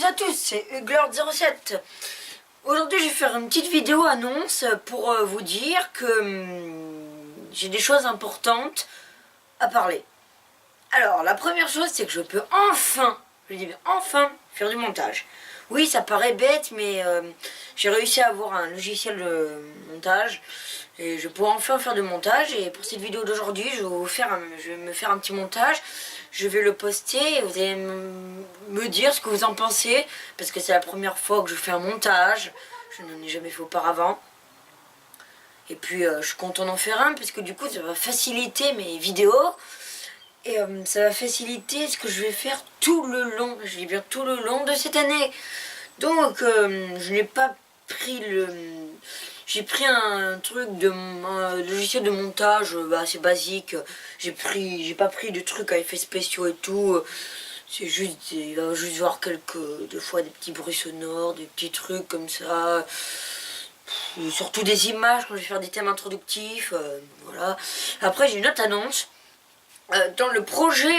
À tous, c'est Huglord07. Aujourd'hui, je vais faire une petite vidéo annonce pour vous dire que j'ai des choses importantes à parler. Alors, la première chose, c'est que je peux enfin, je dis bien enfin, faire du montage. Oui, ça paraît bête, mais j'ai réussi à avoir un logiciel de montage et je pourrai enfin faire du montage. Et pour cette vidéo d'aujourd'hui, je vais me faire un petit montage. Je vais le poster et vous allez me dire ce que vous en pensez, parce que c'est la première fois que je fais un montage. Je n'en ai jamais fait auparavant. Et puis, je suis content d'en faire un, parce que du coup, ça va faciliter mes vidéos. Et ça va faciliter ce que je vais faire tout le long, je dis bien tout le long de cette année. Donc je n'ai pas pris j'ai pris un truc un logiciel de montage assez basique. J'ai pas pris de trucs à effets spéciaux et tout. C'est juste, il va juste voir des fois des petits bruits sonores, des petits trucs comme ça. Surtout des images quand je vais faire des thèmes introductifs. Voilà. Après j'ai une autre annonce. Dans le projet,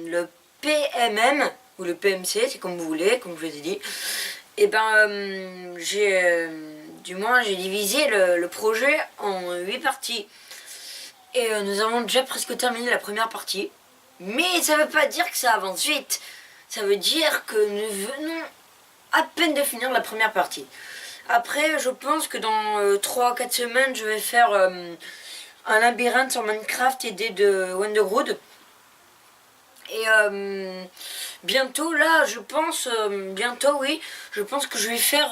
le PMM, ou le PMC, c'est comme vous voulez, comme je vous ai dit, et ben j'ai divisé le projet en 8 parties. Et nous avons déjà presque terminé la première partie. Mais ça veut pas dire que ça avance vite. Ça veut dire que nous venons à peine de finir la première partie. Après, je pense que dans 3-4 semaines, je vais faire un labyrinthe sur Minecraft aidé de Wonderwood. Et bientôt là, je pense, bientôt oui, je pense que je vais faire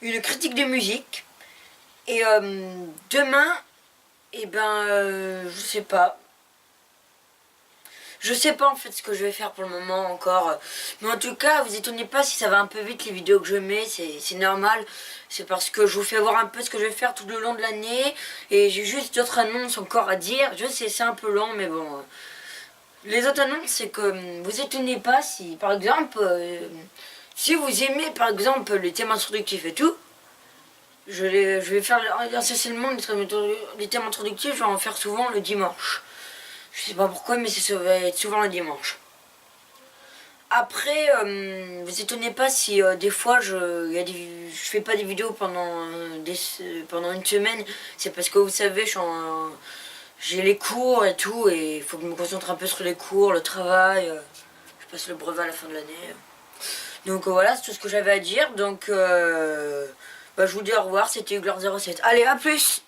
une critique de musique. Et demain, et ben, je sais pas. Je sais pas en fait ce que je vais faire pour le moment encore. Mais en tout cas, vous étonnez pas si ça va un peu vite les vidéos que je mets, c'est normal. C'est parce que je vous fais voir un peu ce que je vais faire tout le long de l'année. Et j'ai juste d'autres annonces encore à dire. Je sais, c'est un peu long, mais bon. Les autres annonces, c'est que vous étonnez pas si, par exemple, si vous aimez par exemple les thèmes introductifs et tout, je vais faire essentiellement les thèmes introductifs, je vais en faire souvent le dimanche. Je sais pas pourquoi, mais ça va être souvent le dimanche. Après, vous étonnez pas si des fois je fais pas des vidéos pendant une semaine. C'est parce que vous savez, j'ai les cours et tout, et il faut que je me concentre un peu sur les cours, le travail. Je passe le brevet à la fin de l'année. Donc voilà, c'est tout ce que j'avais à dire. Donc je vous dis au revoir, c'était Huglord07. Allez, à plus!